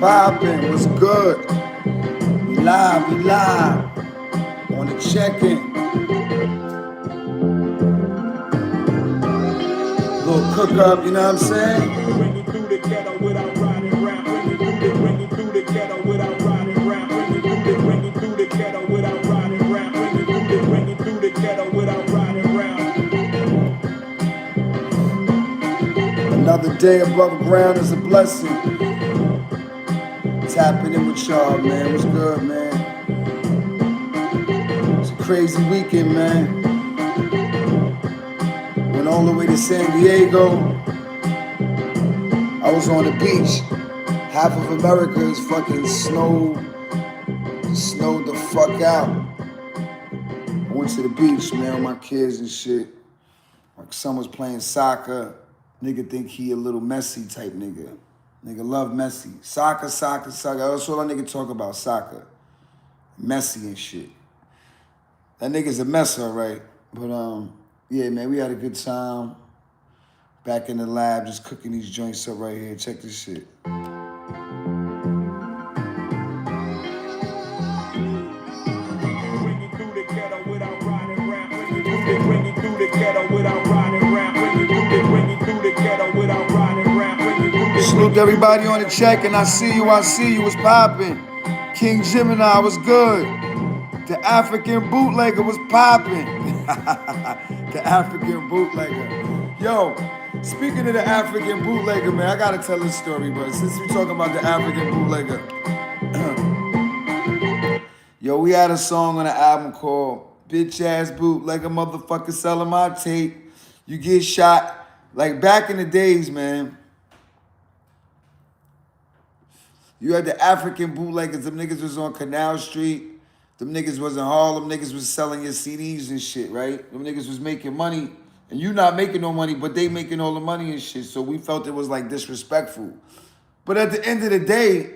poppin'? What's good? We live on the check-in. Little cook up, you know what I'm saying? Bring it through the ghetto without riding round. Bring it through the ghetto without riding round. Bring it through the ghetto without riding round. Bring it through the ghetto without riding round. Another day above ground is a blessing. Tapping in with y'all, man. What's good, man? It's a crazy weekend, man. Went all the way to San Diego. I was on the beach. Half of America is fucking snowed the fuck out. I went to the beach, man, with my kids and shit. My son was playing soccer. Nigga think he a little Messi type nigga. Nigga love Messi. Soccer. That's all that nigga talk about, soccer. Messi and shit. That nigga's a mess, all right. But, yeah, man, we had a good time. Back in the lab, just cooking these joints up right here. Check this shit. Bring it through the ghetto without riding round. Bring it through the ghetto without riding round. Salute everybody on the check, and I see you, what's poppin'. King Gemini was good. The African bootlegger was poppin'. The African bootlegger. Yo, speaking of the African bootlegger, man, I gotta tell this story, but since we talking about the African bootlegger, yo, we had a song on the album called Bitch Ass Bootlegger Motherfucker Selling My Tape. You get shot. Like back in the days, man, you had the African bootleggers. Them niggas was on Canal Street. Them niggas was in Harlem. Niggas was selling your CDs and shit, right? Them niggas was making money. And you not making no money, but they making all the money and shit. So we felt it was like disrespectful. But at the end of the day,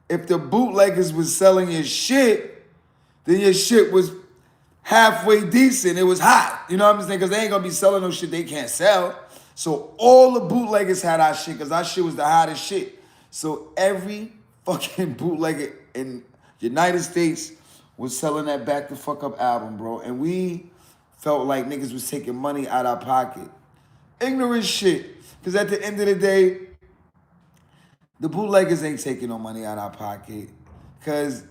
if the bootleggers was selling your shit, then your shit was halfway decent. It was hot. You know what I'm saying? Because they ain't going to be selling no shit they can't sell. So all the bootleggers had our shit because our shit was the hottest shit. So every fucking bootlegger in United States was selling that Back the Fuck Up album, bro. And we felt like niggas was taking money out our pocket. Ignorant shit. Because at the end of the day, the bootleggers ain't taking no money out our pocket. Because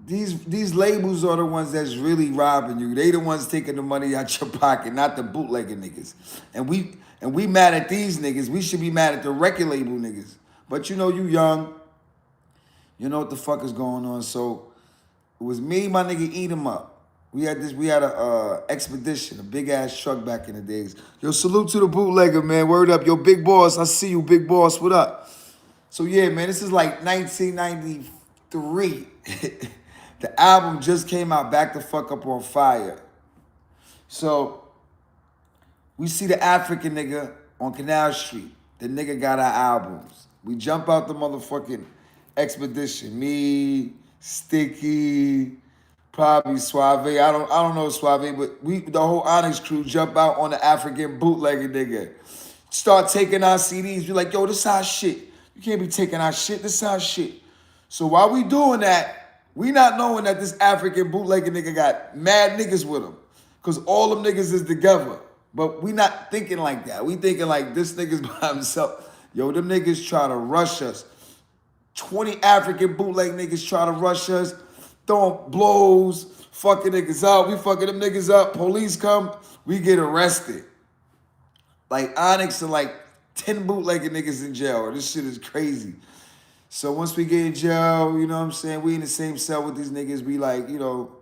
these labels are the ones that's really robbing you. They the ones taking the money out your pocket, not the bootlegger niggas. And we mad at these niggas. We should be mad at the record label niggas. But you know you young. You know what the fuck is going on. So it was me, my nigga, Eat 'em Up. We had a expedition, a big ass truck back in the days. Yo, salute to the bootlegger, man. Word up. Yo, big boss. I see you, big boss. What up? So yeah, man, this is like 1993. The album just came out, Back the Fuck Up on Fire. So we see the African nigga on Canal Street. The nigga got our albums. We jump out the motherfucking expedition. Me, Sticky, probably Suave. I don't know Suave, but the whole Onyx crew jump out on the African bootlegger nigga. Start taking our CDs. We're like, yo, this our shit. You can't be taking our shit. This our shit. So while we doing that, we not knowing that this African bootlegger nigga got mad niggas with him. Because all them niggas is together. But we not thinking like that. We thinking like this nigga's by himself. Yo, them niggas try to rush us. 20 African bootleg niggas try to rush us. Throwing blows. Fucking niggas up. We fucking them niggas up. Police come. We get arrested. Like Onyx and like 10 bootlegger niggas in jail. This shit is crazy. So once we get in jail, you know what I'm saying? We in the same cell with these niggas. We like, you know,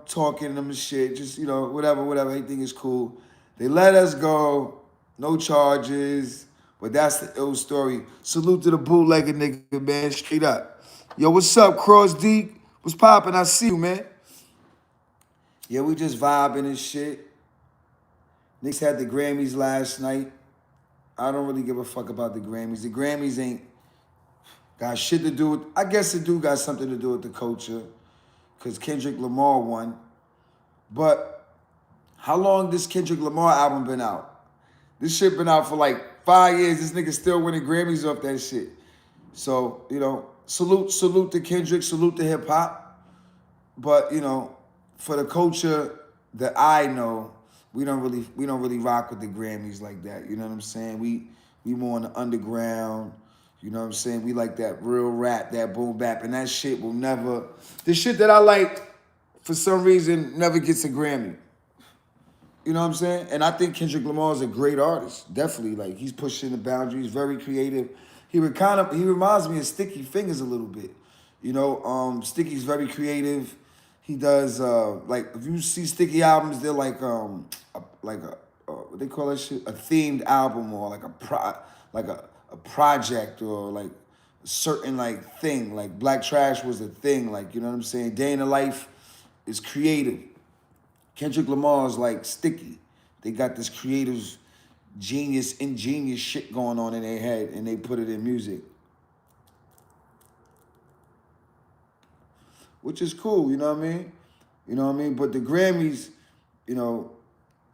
talking to them and shit. Just, you know, whatever. Everything is cool. They let us go. No charges. But that's the ill story. Salute to the bootlegger nigga, man. Straight up. Yo, what's up, Cross D? What's poppin'? I see you, man. Yeah, we just vibing and shit. Knicks had the Grammys last night. I don't really give a fuck about the Grammys. The Grammys ain't got shit to do with, I guess it do got something to do with the culture, because Kendrick Lamar won. But how long this Kendrick Lamar album been out? This shit been out for like 5 years. This nigga still winning Grammys off that shit. So, you know, salute to Kendrick, salute to hip hop. But, you know, for the culture that I know, we don't really rock with the Grammys like that. You know what I'm saying? We more on the underground. You know what I'm saying? We like that real rap, that boom bap, and that shit will never. The shit that I like, for some reason, never gets a Grammy. You know what I'm saying? And I think Kendrick Lamar is a great artist. Definitely, like he's pushing the boundaries, very creative. He reminds me of Sticky Fingers a little bit. You know, Sticky's very creative. He does like if you see Sticky albums, they're like what they call that shit, a themed album or like a project or like a certain like thing. Like Black Trash was a thing. Like you know what I'm saying? Day in the Life is creative. Kendrick Lamar is like Sticky. They got this creative, ingenious shit going on in their head, and they put it in music, which is cool. You know what I mean? You know what I mean? But the Grammys, you know,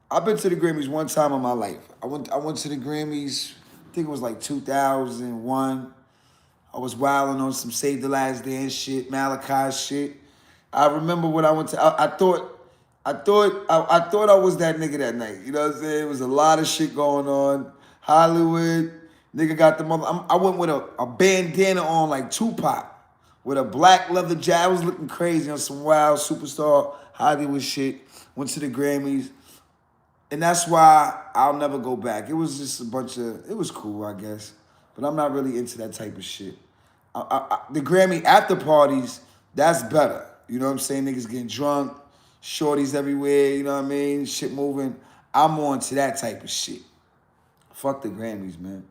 I've been to the Grammys one time in my life. I went to the Grammys. I think it was like 2001. I was wilding on some Save the Last Dance shit, Malachi shit. I remember when I went to. I thought I was that nigga that night. You know what I'm saying? It was a lot of shit going on. Hollywood, nigga got the mother. I went with a bandana on like Tupac with a black leather jacket. I was looking crazy on some wild superstar Hollywood shit. Went to the Grammys. And that's why I'll never go back. It was just it was cool, I guess. But I'm not really into that type of shit. The Grammy after parties, that's better. You know what I'm saying? Niggas getting drunk, shorties everywhere, you know what I mean? Shit moving. I'm on to that type of shit. Fuck the Grammys, man.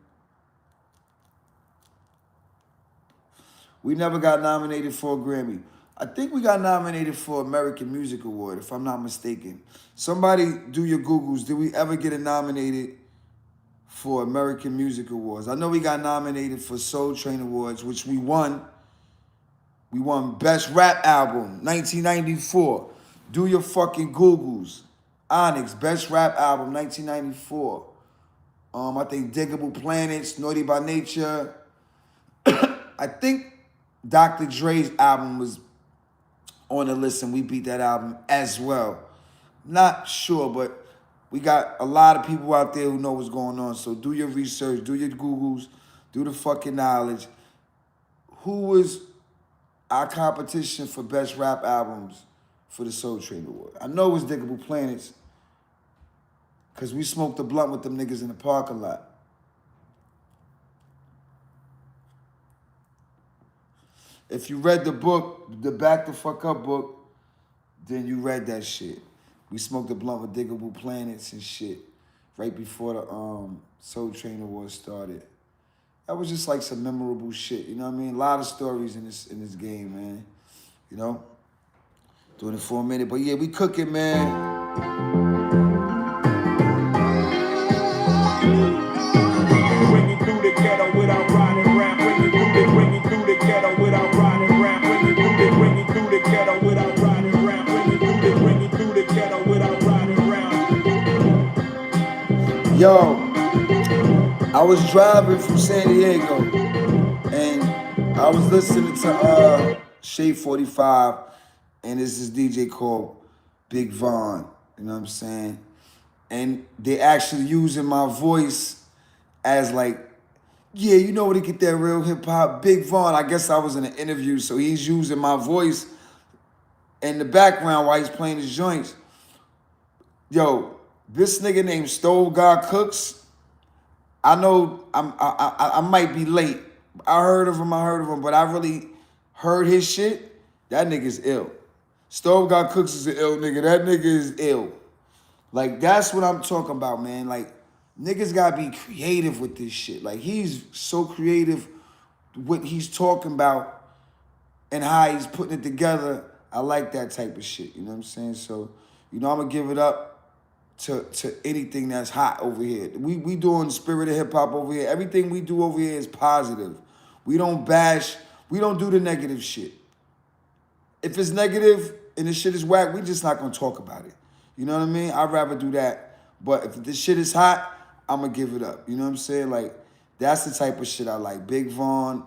We never got nominated for a Grammy. I think we got nominated for American Music Award, if I'm not mistaken. Somebody do your Googles. Did we ever get nominated for American Music Awards? I know we got nominated for Soul Train Awards, which we won. We won Best Rap Album, 1994. Do your fucking Googles. Onyx, Best Rap Album, 1994. I think Diggable Planets, Naughty by Nature. I think Dr. Dre's album was on the list, and we beat that album as well. Not sure, but we got a lot of people out there who know what's going on. So do your research, do your Googles, do the fucking knowledge. Who was our competition for Best Rap Albums for the Soul Train Award? I know it was Diggable Planets, because we smoked a blunt with them niggas in the parking lot. If you read the book, the Back the Fuck Up book, then you read that shit. We smoked a blunt with Diggable Planets and shit right before the Soul Train Awards started. That was just like some memorable shit, you know what I mean? A lot of stories in this game, man. You know? Doing it for a minute. But yeah, we cooking, man. Bringing through the ghetto without riding rap. Bringing through the ghetto without riding rap. Bringing through the ghetto without riding rap. Bringing through the ghetto without riding rap. Yo, I was driving from San Diego, and I was listening to Shade 45, and this is DJ called Big Von, you know what I'm saying? And they actually using my voice as like, yeah, you know where to get that real hip hop, Big Von. I guess I was in an interview, so he's using my voice in the background while he's playing his joints. Yo, this nigga named Stove God Cooks, I know I might be late. I heard of him, but I really heard his shit. That nigga's ill. Stove God Cooks is an ill nigga. That nigga is ill. Like, that's what I'm talking about, man. Like, niggas gotta be creative with this shit. Like, he's so creative what he's talking about and how he's putting it together. I like that type of shit, you know what I'm saying? So, you know, I'm gonna give it up to anything that's hot over here. We doing spirit of hip hop over here. Everything we do over here is positive. We don't bash, we don't do the negative shit. If it's negative and the shit is whack, we just not gonna talk about it. You know what I mean? I'd rather do that. But if this shit is hot, I'm gonna give it up. You know what I'm saying? Like, that's the type of shit I like. Big Von,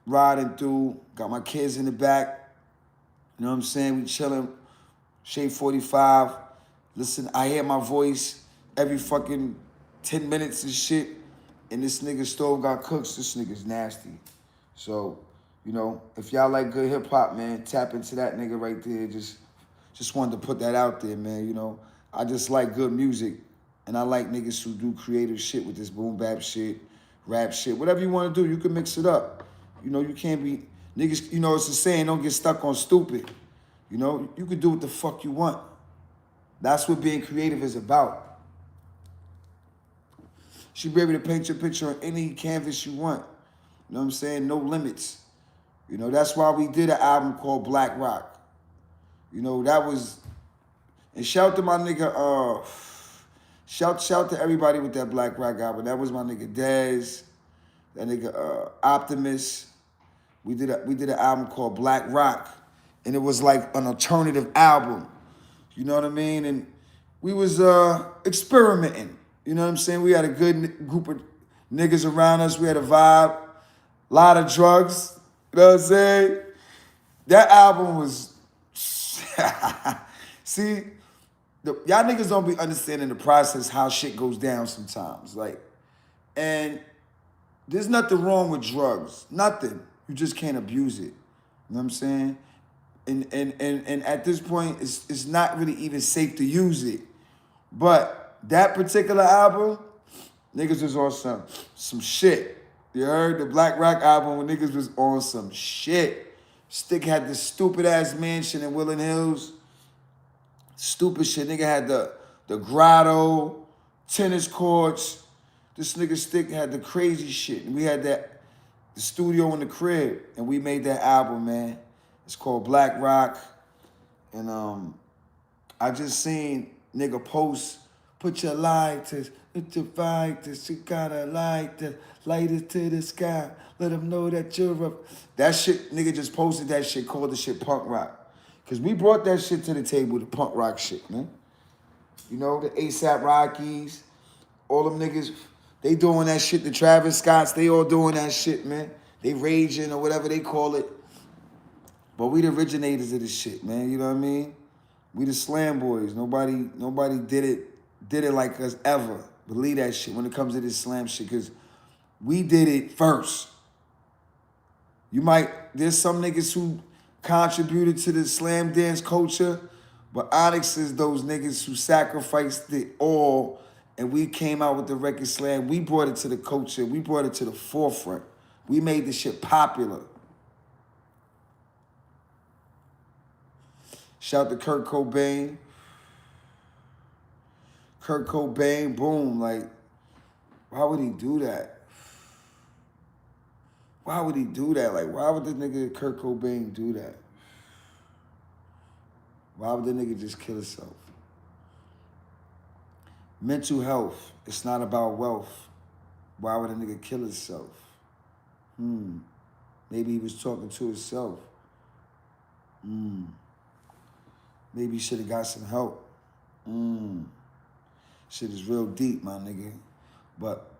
riding through, got my kids in the back. You know what I'm saying? We chilling, shade 45. Listen, I hear my voice every fucking 10 minutes and shit. And this nigga stove got cooks. This nigga's nasty. So, you know, if y'all like good hip hop, man, tap into that nigga right there. Just wanted to put that out there, man. You know, I just like good music. And I like niggas who do creative shit with this boom bap shit, rap shit. Whatever you want to do, you can mix it up. You know, you can't be, niggas, you know, it's a saying, don't get stuck on stupid. You know, you can do what the fuck you want. That's what being creative is about. You should be able to paint your picture on any canvas you want. You know what I'm saying? No limits. You know, that's why we did an album called Black Rock. You know, that was, and shout to my nigga, shout to everybody with that Black Rock album. That was my nigga Dez, that nigga Optimus. We did an album called Black Rock, and it was like an alternative album. You know what I mean? And we was experimenting. You know what I'm saying? We had a good group of niggas around us. We had a vibe, a lot of drugs. You know what I'm saying? That album was, see, y'all niggas don't be understanding the process, how shit goes down sometimes. Like, and there's nothing wrong with drugs. Nothing. You just can't abuse it. You know what I'm saying? And at this point, it's not really even safe to use it. But that particular album, niggas was on some shit. You heard the Black Rock album when niggas was on some shit. Stick had this stupid ass mansion in Woodland Hills. Stupid shit. Nigga had the grotto, tennis courts. This nigga Stick had the crazy shit. And we had the studio in the crib. And we made that album, man. It's called Black Rock. And I just seen nigga post, put your lighters, put your fighters, you gotta light the light to the sky. Let them know that you're up. That shit, nigga just posted that shit, called the shit punk rock. Cause we brought that shit to the table, the punk rock shit, man. You know, the ASAP Rockies, all them niggas, they doing that shit. The Travis Scotts, they all doing that shit, man. They raging or whatever they call it. But we the originators of this shit, man. You know what I mean? We the slam boys. Nobody did it like us ever. Believe that shit when it comes to this slam shit, because we did it first. There's some niggas who contributed to the slam dance culture, but Onyx is those niggas who sacrificed it all, and we came out with the record slam. We brought it to the culture. We brought it to the forefront. We made this shit popular. Shout to Kurt Cobain. Kurt Cobain, boom, like, why would he do that? Why would he do that? Like, why would the nigga Kurt Cobain do that? Why would the nigga just kill himself? Mental health, it's not about wealth. Why would a nigga kill himself? Maybe he was talking to himself. Maybe he should have got some help. Shit is real deep, my nigga. But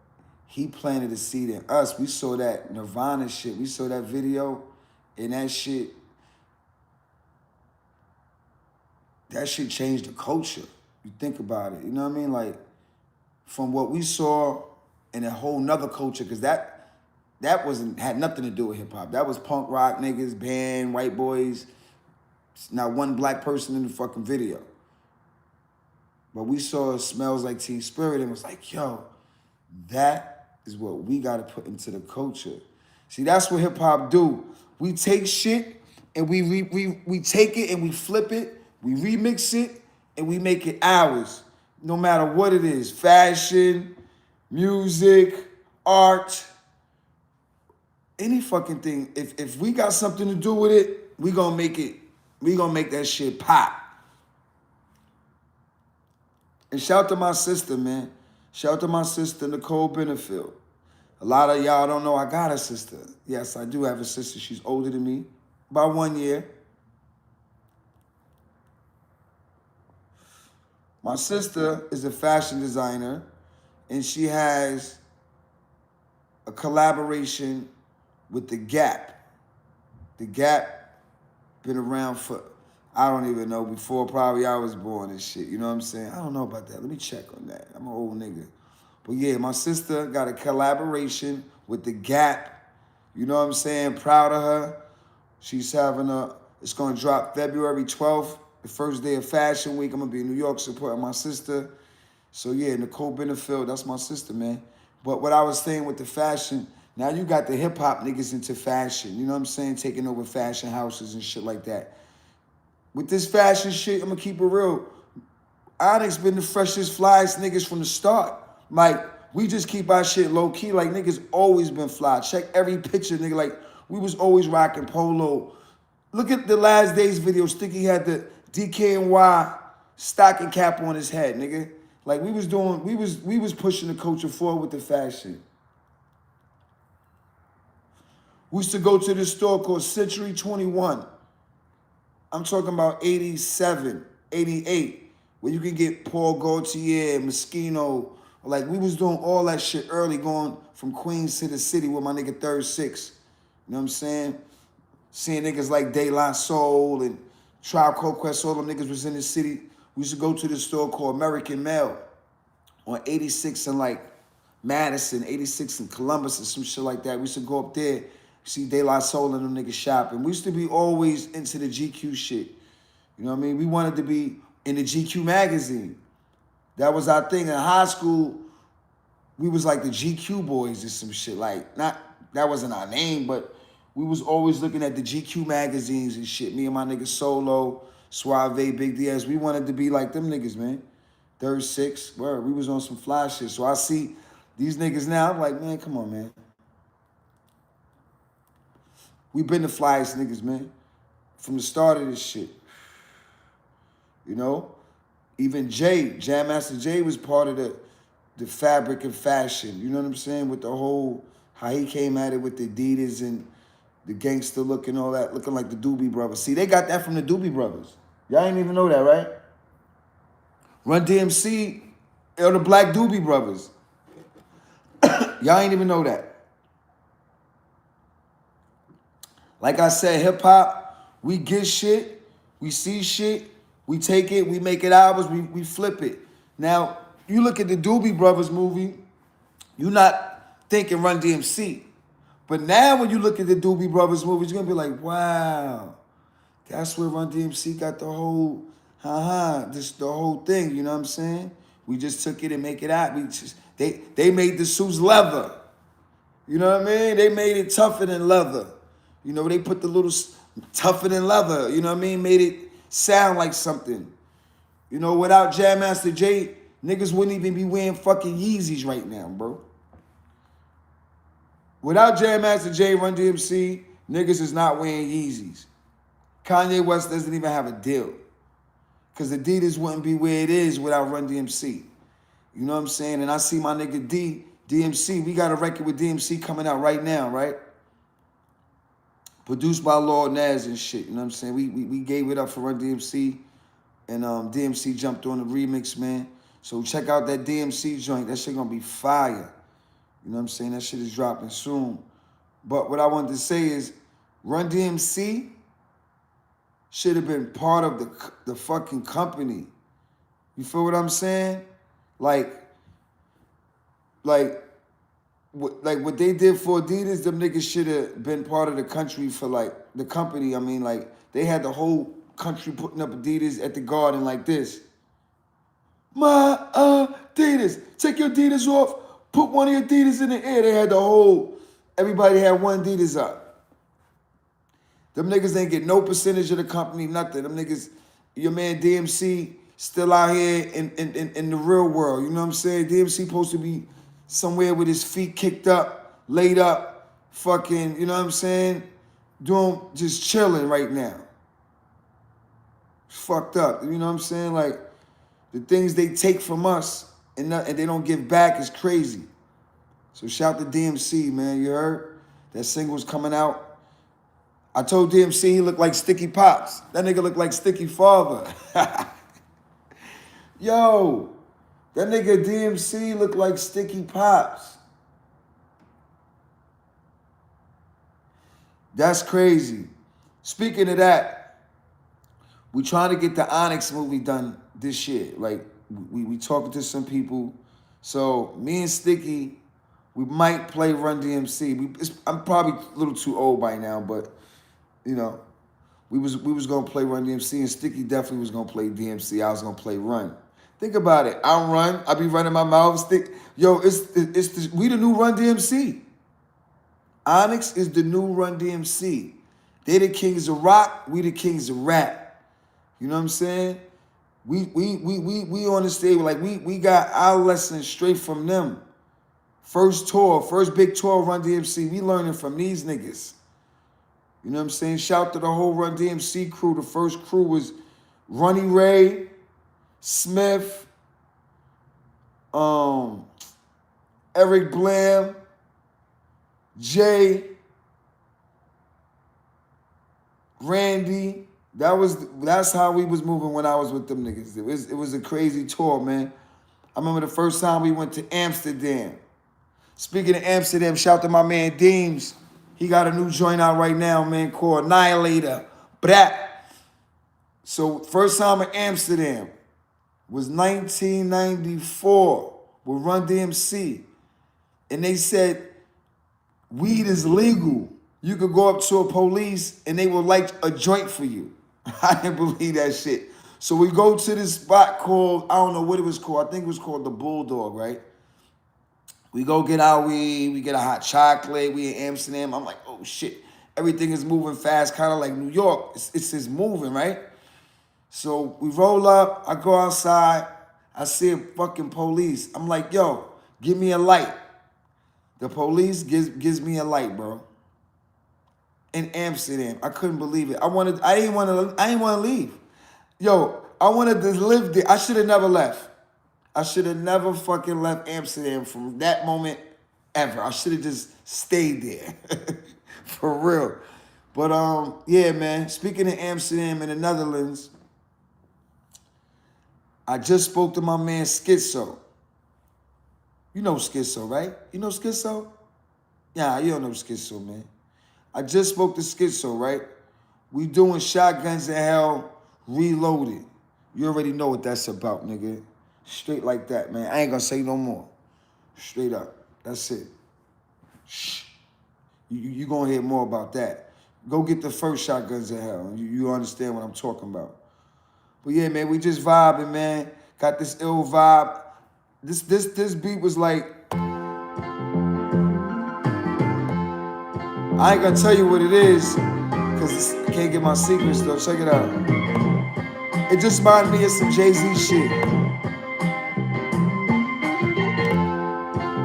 he planted a seed in us. We saw that Nirvana shit. We saw that video, and that shit changed the culture. You think about it. You know what I mean? Like, from what we saw in a whole nother culture, because that had nothing to do with hip hop. That was punk rock niggas, band, white boys. Not one black person in the fucking video. But we saw Smells Like Teen Spirit and was like, yo, that is what we got to put into the culture. See, that's what hip hop do. We take shit and we take it and we flip it, we remix it, and we make it ours. No matter what it is, fashion, music, art, any fucking thing. If we got something to do with it, we gonna make that shit pop. And shout to my sister, man. Shout to my sister, Nicole Benefield. A lot of y'all don't know I got a sister. Yes, I do have a sister. She's older than me, about 1 year. My sister is a fashion designer, and she has a collaboration with the Gap. The Gap been around for, I don't even know, before probably I was born and shit. You know what I'm saying? I don't know about that. Let me check on that. I'm an old nigga. But yeah, my sister got a collaboration with the Gap. You know what I'm saying? Proud of her. She's having it's gonna drop February 12th, the first day of Fashion Week. I'm gonna be in New York supporting my sister. So yeah, Nicole Benefield, that's my sister, man. But what I was saying with the fashion, now you got the hip hop niggas into fashion. You know what I'm saying? Taking over fashion houses and shit like that. With this fashion shit, I'm gonna keep it real. Onyx been the freshest, flyest niggas from the start. Like, we just keep our shit low key. Like, niggas always been fly. Check every picture, nigga. Like, we was always rocking polo. Look at the Last Days video. Sticky had the DKNY stocking cap on his head, nigga. Like, we was pushing the culture forward with the fashion. We used to go to this store called Century 21. I'm talking about 87, 88, where you can get Paul Gaultier, Moschino. Like, we was doing all that shit early, going from Queens to the city with my nigga Third Six. You know what I'm saying? Seeing niggas like De La Soul and Tribe Called Quest, all them niggas was in the city. We used to go to this store called American Mail on 86 and like Madison, 86 and Columbus and some shit like that. We used to go up there, see De La Soul and them niggas shopping. We used to be always into the GQ shit. You know what I mean? We wanted to be in the GQ magazine. That was our thing. In high school, we was like the GQ boys or some shit. Like, that wasn't our name, but we was always looking at the GQ magazines and shit. Me and my nigga Solo, Suave, Big Diaz, we wanted to be like them niggas, man. Third Six, word. We was on some fly shit. So I see these niggas now, I'm like, man, come on, man. We been the flyest niggas, man. From the start of this shit. You know? Even Jam Master Jay was part of the fabric and fashion. You know what I'm saying? With the whole, how he came at it with the Adidas and the gangster look and all that, looking like the Doobie Brothers. See, they got that from the Doobie Brothers. Y'all ain't even know that, right? Run DMC are the Black Doobie Brothers. Y'all ain't even know that. Like I said, hip-hop, we get shit, we see shit, we take it, we make it ours, we flip it. Now, you look at the Doobie Brothers movie, you're not thinking Run DMC. But now when you look at the Doobie Brothers movies, you're going to be like, wow, that's where Run DMC got the whole, the whole thing, you know what I'm saying? We just took it and make it out. They made the suits leather. You know what I mean? They made it tougher than leather. You know, they put the little tougher than leather, you know what I mean? Made it sound like something. You know, without Jam Master Jay, niggas wouldn't even be wearing fucking Yeezys right now, bro. Without Jam Master Jay, Run DMC, niggas is not wearing Yeezys. Kanye West doesn't even have a deal. Because Adidas wouldn't be where it is without Run DMC. You know what I'm saying? And I see my nigga DMC. We got a record with DMC coming out right now, right? Produced by Lord Nas and shit. You know what I'm saying? We gave it up for Run DMC. And DMC jumped on the remix, man. So check out that DMC joint. That shit gonna be fire. You know what I'm saying? That shit is dropping soon. But what I wanted to say is, Run DMC should have been part of the fucking company. You feel what I'm saying? Like what they did for Adidas, them niggas should have been part of the country for like the company. I mean, like they had the whole country putting up Adidas at the Garden like this. My Adidas, take your Adidas off, put one of your Adidas in the air. They had the whole, everybody had one Adidas up. Them niggas ain't get no percentage of the company, nothing. Them niggas, your man DMC still out here in the real world. You know what I'm saying? DMC supposed to be somewhere with his feet kicked up, laid up, fucking, you know what I'm saying? Just chilling right now. It's fucked up. You know what I'm saying? Like, the things they take from us and they don't give back is crazy. So shout to DMC, man. You heard? That single's coming out. I told DMC he looked like Sticky Pops. That nigga looked like Sticky Father. Yo, that nigga DMC looked like Sticky Pops. That's crazy. Speaking of that, we trying to get the Onyx movie done this year. Like we talking to some people. So me and Sticky, we might play Run DMC. I'm probably a little too old by now, but you know, we was gonna play Run DMC, and Sticky definitely was gonna play DMC. I was gonna play Run. Think about it. I run. I be running my mouth. We the new Run DMC. Onyx is the new Run DMC. They the kings of rock. We the kings of rap. You know what I'm saying? We on the stage like we got our lessons straight from them. First big tour, Run DMC. We learning from these niggas. You know what I'm saying? Shout to the whole Run DMC crew. The first crew was Ronnie Ray, Smith, Eric Blam, Jay, Randy. That's how we was moving when I was with them niggas. It was a crazy tour, man. I remember the first time we went to Amsterdam. Speaking of Amsterdam, shout to my man Deems. He got a new joint out right now, man, called Annihilator. Brat. So first time in Amsterdam was 1994 with Run DMC. And they said, weed is legal. You could go up to a police and they will light a joint for you. I didn't believe that shit. So we go to this spot called, I don't know what it was called. I think it was called the Bulldog, right? We go get our weed, we get a hot chocolate, we in Amsterdam. I'm like, oh shit, everything is moving fast, kind of like New York. It's just moving, right? So we roll up, I go outside, I see a fucking police. I'm like, yo, give me a light. The police gives me a light, bro. In Amsterdam. I couldn't believe it. I didn't want to leave. Yo, I wanted to live there. I should have never left. I should have never fucking left Amsterdam from that moment ever. I should have just stayed there. For real. But yeah, man. Speaking of Amsterdam and the Netherlands, I just spoke to my man Schizo. You know Schizo, right? You know Schizo? Yeah, you don't know Schizo, man. I just spoke to Schizo, right? We doing Shotguns in Hell Reloaded. You already know what that's about, nigga. Straight like that, man. I ain't gonna say no more. Straight up. That's it. Shh. You gonna hear more about that. Go get the first Shotguns in Hell. You understand what I'm talking about. But yeah, man, we just vibing, man. Got this ill vibe. This beat was like, I ain't gonna tell you what it is, because I can't get my secrets though. Check it out. It just reminded me of some Jay-Z shit.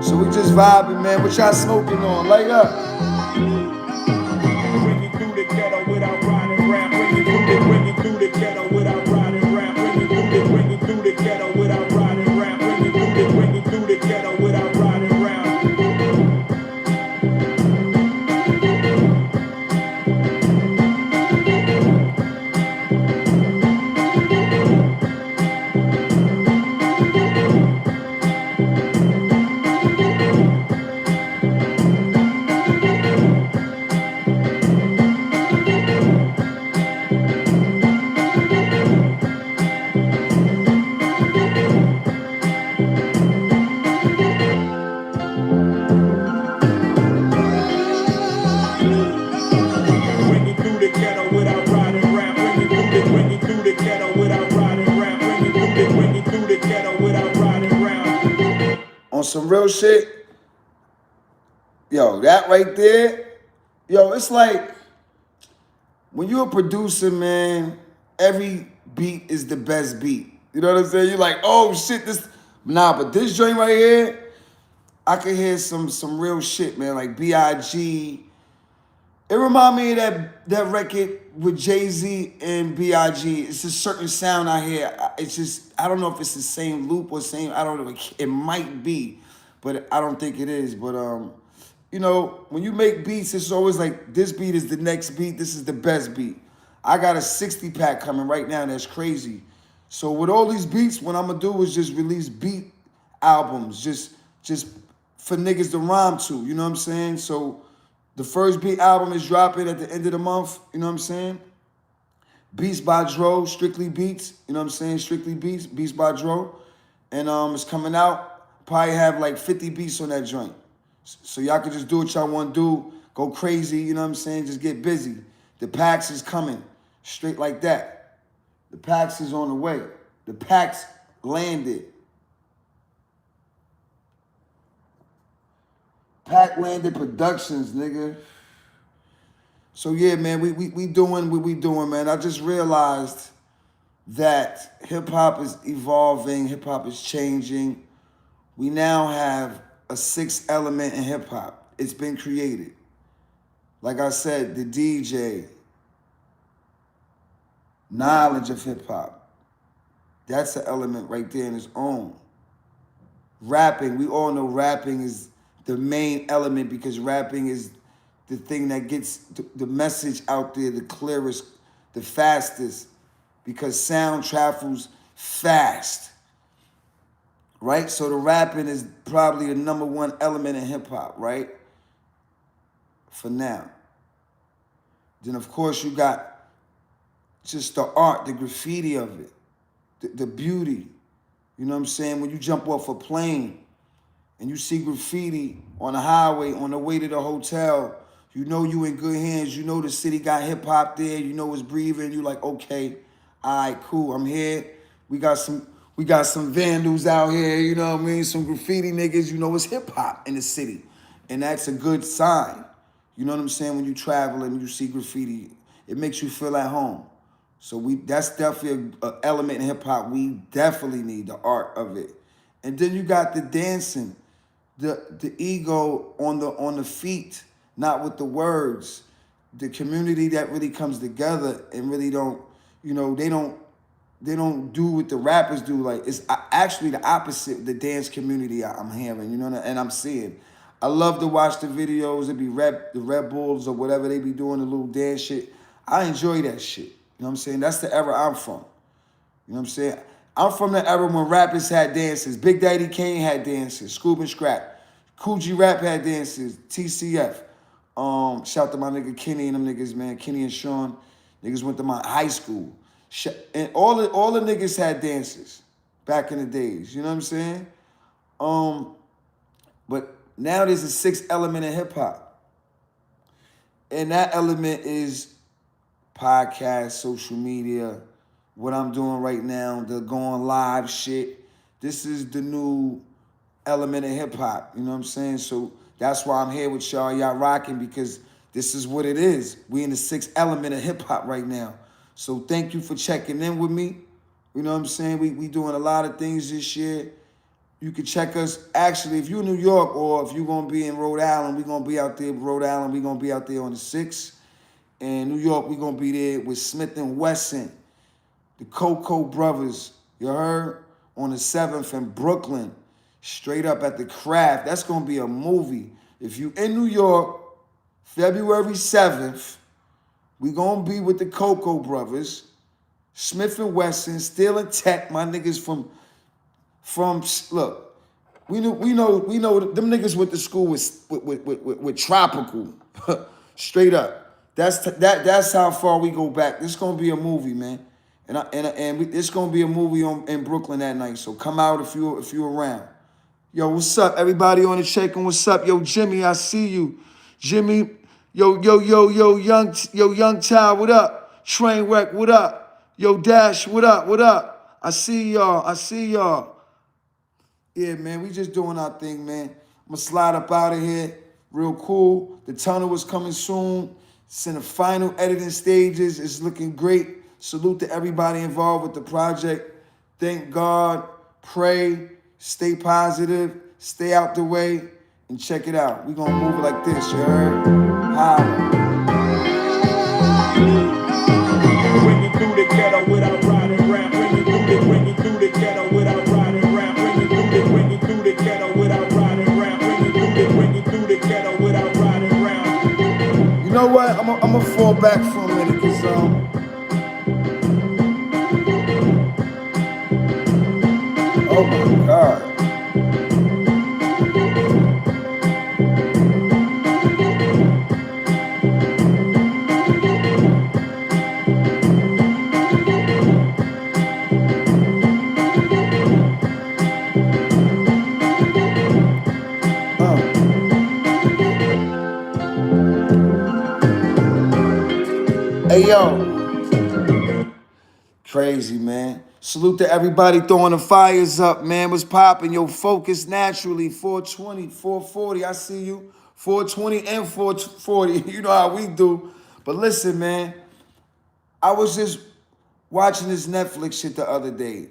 So we just vibing, man. What y'all smoking on? Light up. Bring you through the ghetto without riding rap. Bring you through the ghetto without riding rap. Bring you through the ghetto without riding rap. Bring you through the ghetto without riding rap. On some real shit, yo, that right there, yo, it's like when you're a producer, man, every beat is the best beat. You know what I'm saying? You're like, oh shit, but this joint right here, I could hear some real shit, man, like B.I.G. It remind me of that record with Jay-Z and B.I.G. It's a certain sound I hear. It's just, I don't know if it's the same loop or same, I don't know. It might be, but I don't think it is. But, you know, when you make beats, it's always like, this beat is the next beat. This is the best beat. I got a 60-pack coming right now. That's crazy. So with all these beats, what I'm going to do is just release beat albums, just for niggas to rhyme to. You know what I'm saying? So The first beat album is dropping at the end of the month. You know what I'm saying? Beats by Dro, Strictly Beats. You know what I'm saying? Strictly Beats, Beats by Dro. And it's coming out. Probably have like 50 beats on that joint. So y'all can just do what y'all want to do. Go crazy, you know what I'm saying? Just get busy. The packs is coming. Straight like that. The packs is on the way. The packs landed. Pack landed productions, nigga. So yeah, man, we doing what we doing, man. I just realized that hip hop is evolving, hip hop is changing. We now have a sixth element in hip hop. It's been created. Like I said, the DJ, knowledge of hip hop. That's an element right there in its own. Rapping, we all know rapping is the main element because rapping is the thing that gets the message out there the clearest, the fastest, because sound travels fast, right? So the rapping is probably the number one element in hip hop, right? For now. Then of course you got just the art, the graffiti of it, the beauty. You know what I'm saying? When you jump off a plane and you see graffiti on the highway on the way to the hotel, you know you in good hands. You know the city got hip hop there. You know it's breathing. You like, okay, all right, cool. I'm here. We got some vandals out here. You know what I mean? Some graffiti niggas. You know it's hip hop in the city, and that's a good sign. You know what I'm saying? When you travel and you see graffiti, it makes you feel at home. So that's definitely an element in hip hop. We definitely need the art of it, and then you got the dancing, the ego on the feet. Not with the words. The community that really comes together and really don't, you know, they don't do what the rappers do. Like, it's actually the opposite, the dance community I'm hearing, you know, and I'm seeing. I love to watch the videos. It be the Red Bulls or whatever they be doing, the little dance shit. I enjoy that shit. You know what I'm saying? That's the era I'm from. You know what I'm saying? I'm from the era when rappers had dances. Big Daddy Kane had dances. Scoob and Scrap. Coogee Rap had dances. TCF. Shout out to my nigga Kenny and them niggas, man. Kenny and Sean. Niggas went to my high school. And all the niggas had dances back in the days. You know what I'm saying? But now there's a sixth element in hip hop. And that element is podcast, social media, what I'm doing right now, the going live shit. This is the new element in hip hop. You know what I'm saying? So that's why I'm here with y'all. Y'all rocking because this is what it is. We in the sixth element of hip hop right now. So thank you for checking in with me. You know what I'm saying? We doing a lot of things this year. You can check us. Actually, if you're in New York or if you're going to be in Rhode Island, we're going to be out there. Rhode Island, we're going to be out there on the 6th. And New York, we're going to be there with Smith & Wesson, the Coco Brothers. You heard? On the 7th in Brooklyn. Straight up at the Craft. That's going to be a movie. If you in New York, February 7th, we going to be with the Coco Brothers, Smith & Wesson, Steel and Tech, my niggas from look, we know them niggas went to school with Tropical. Straight up. That's how far we go back. This going to be a movie, man. It's going to be a movie in Brooklyn that night. So come out if you're around. Yo, what's up? Everybody on the check-in, what's up? Yo, Jimmy, I see you. Jimmy, young child, what up? Trainwreck, what up? Yo, Dash, what up? I see y'all. Yeah, man, we just doing our thing, man. I'm gonna slide up out of here real cool. The tunnel is coming soon. It's in the final editing stages. It's looking great. Salute to everybody involved with the project. Thank God. Pray. Stay positive, stay out the way, and check it out. We gonna move it like this, you heard? Holla. Bring it through the ghetto without riding rap. Bring it through the ghetto without riding rap. Bring it through the ghetto without riding rap. Bring it through the ghetto without riding rap. You know what? I'm gonna fall back for a minute, cause oh my God. Hey, yo. Crazy, man. Salute to everybody throwing the fires up, man. What's popping? Yo, focus naturally. 420, 440. I see you. 420 and 440. You know how we do. But listen, man. I was just watching this Netflix shit the other day.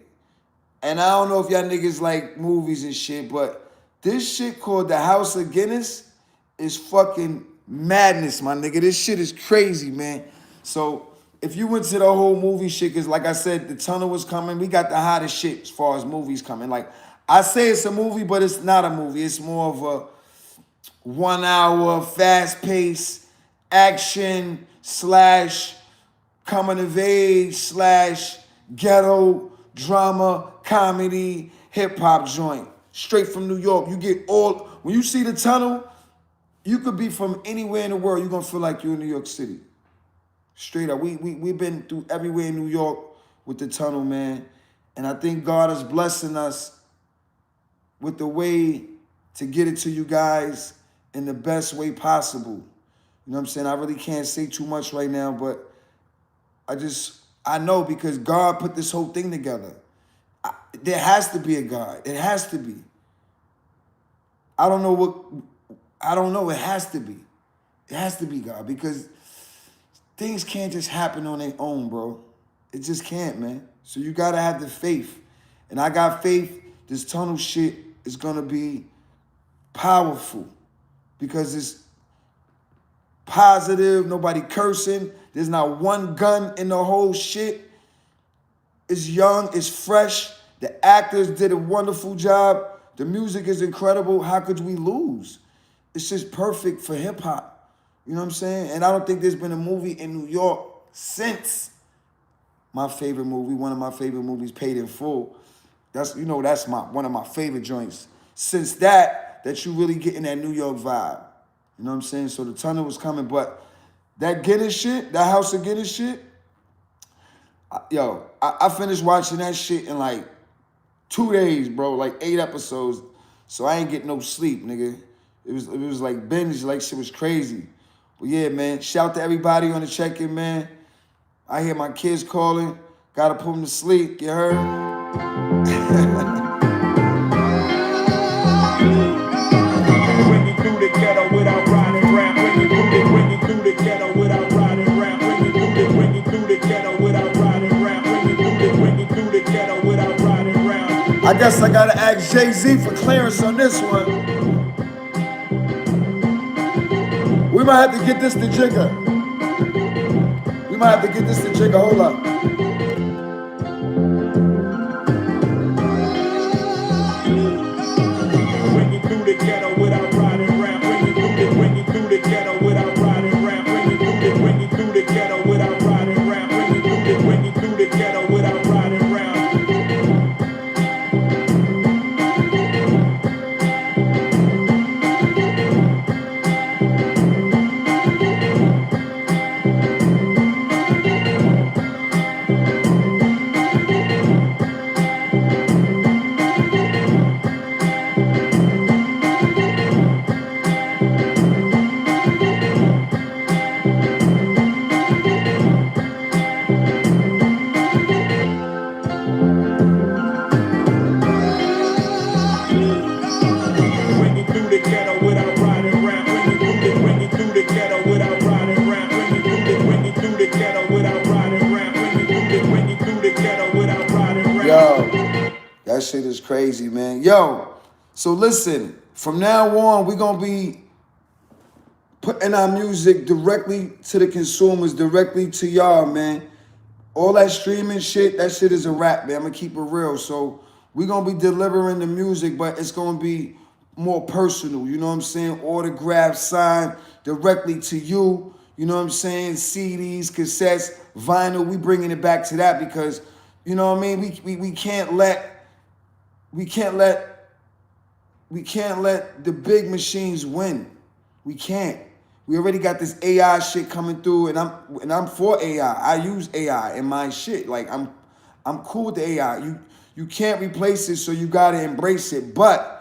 And I don't know if y'all niggas like movies and shit, but this shit called The House of Guinness is fucking madness, my nigga. This shit is crazy, man. So if you went to the whole movie shit, because like I said, the tunnel was coming. We got the hottest shit as far as movies coming. Like, I say it's a movie, but it's not a movie. It's more of a 1 hour, fast-paced action slash coming of age slash ghetto drama, comedy, hip-hop joint. Straight from New York. You get all, when you see the tunnel, you could be from anywhere in the world. You're going to feel like you're in New York City. Straight up. We've been through everywhere in New York with the tunnel, man. And I think God is blessing us with the way to get it to you guys in the best way possible. You know what I'm saying? I really can't say too much right now, but I know because God put this whole thing together. There has to be a God. It has to be. I don't know. It has to be. It has to be God because things can't just happen on their own, bro. It just can't, man. So you gotta have the faith. And I got faith this tunnel shit is gonna be powerful because it's positive, nobody cursing. There's not one gun in the whole shit. It's young, it's fresh. The actors did a wonderful job. The music is incredible. How could we lose? It's just perfect for hip hop. You know what I'm saying? And I don't think there's been a movie in New York since my favorite movie, one of my favorite movies, Paid in Full. That's one of my favorite joints. Since that you really getting that New York vibe. You know what I'm saying? So the tunnel was coming, but that Guinness shit, that House of Guinness shit, I finished watching that shit in like 2 days, bro, like 8 episodes. So I ain't getting no sleep, nigga. It was like binge, like shit was crazy. But yeah, man, shout to everybody on the check-in, man. I hear my kids calling. Gotta put them to sleep, you heard? Bring you through the ghetto without riding rap. Bring you through the ghetto without riding rap. Bring you through the ghetto without riding rap. Bring you through the ghetto without riding rap. I guess I gotta ask Jay-Z for clearance on this one. We might have to get this to Jigga. Hold up. Bring you through the ghetto without riding rap. Bring you through the ghetto without riding rap. Bring you through the ghetto without riding rap. Bring you through the ghetto without riding rap. That shit is crazy, man. Yo, so listen, from now on, we're going to be putting our music directly to the consumers, directly to y'all, man. All that streaming shit, that shit is a wrap, man. I'm going to keep it real. So we're going to be delivering the music, but it's going to be more personal, you know what I'm saying? Autograph, signed directly to you, you know what I'm saying? CDs, cassettes, vinyl, we bringing it back to that because, you know what I mean? We can't let the big machines win. We can't. We already got this AI shit coming through, and I'm for AI. I use AI in my shit. Like I'm cool with the AI. You can't replace it, so you gotta embrace it. But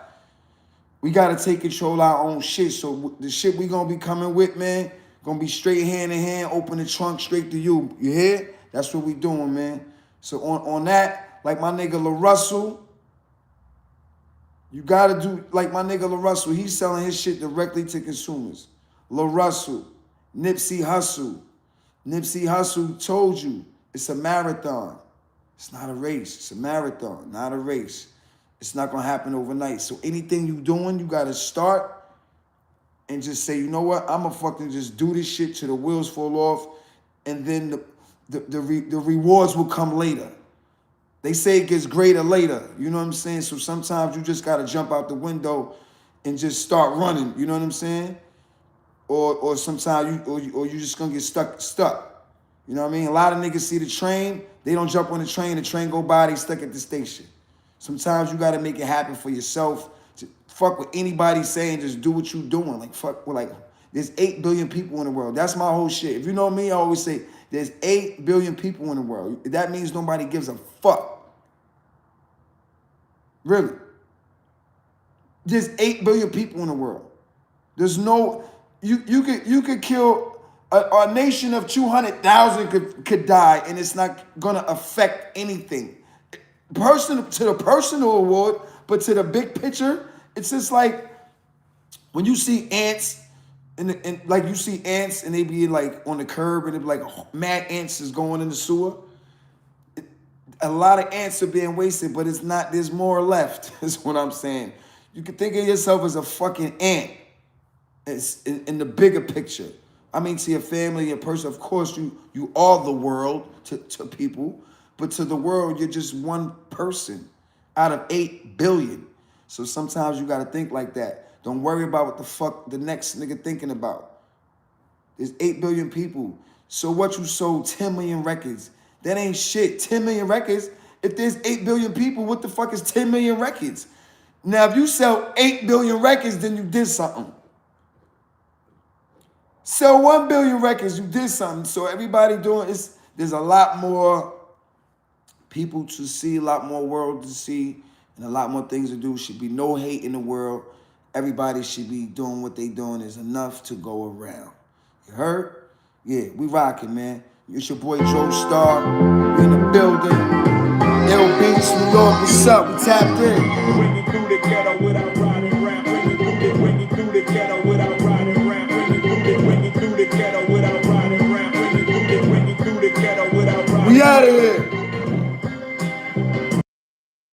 we gotta take control of our own shit. So the shit we gonna be coming with, man, Gonna be straight hand in hand, open the trunk straight to you. You hear? That's what we doing, man. So on that, like my nigga La Russell, you gotta do like my nigga La Russell. He's selling his shit directly to consumers. La Russell, Nipsey Hussle. Nipsey Hussle told you it's a marathon. It's not a race. It's a marathon, not a race. It's not gonna happen overnight. So anything you doing, you gotta start and just say, you know what? I'ma fucking just do this shit till the wheels fall off, and then the rewards will come later. They say it gets greater later. You know what I'm saying? So sometimes you just gotta jump out the window and just start running. You know what I'm saying? Or sometimes you just gonna get stuck. You know what I mean? A lot of niggas see the train, they don't jump on the train go by, they stuck at the station. Sometimes you gotta make it happen for yourself. Fuck what anybody's saying, just do what you doing. Like fuck, like there's 8 billion people in the world. That's my whole shit. If you know me, I always say there's 8 billion people in the world. That means nobody gives a fuck. Really. There's 8 billion people in the world. There's no, you could kill a nation of 200,000 could die and it's not gonna affect anything. To the personal award, but to the big picture, it's just like when you see ants and like you see ants and they be like on the curb and they be like mad ants is going in the sewer. A lot of ants are being wasted, but it's not, there's more left, is what I'm saying. You can think of yourself as a fucking ant. It's in the bigger picture. I mean, to your family, your person, of course, you are the world to people, but to the world, you're just one person out of 8 billion. So sometimes you gotta think like that. Don't worry about what the fuck the next nigga thinking about. There's 8 billion people. So what, you sold 10 million records? That ain't shit. 10 million records. If there's 8 billion people, what the fuck is 10 million records? Now, if you sell 8 billion records, then you did something. Sell 1 billion records, you did something. So everybody doing is, there's a lot more people to see, a lot more world to see, and a lot more things to do. Should be no hate in the world. Everybody should be doing what they doing. There's enough to go around. You heard? Yeah, we rocking, man. It's your boy Fredro Starr. We in the building. Ill Beats, New York, what's up? We tapped in. Ringing through the ghetto without riding rap. Ringing through the ghetto without riding rap. Ringing through the ghetto without riding rap. Ringing through the ghetto without riding rap. We out of here.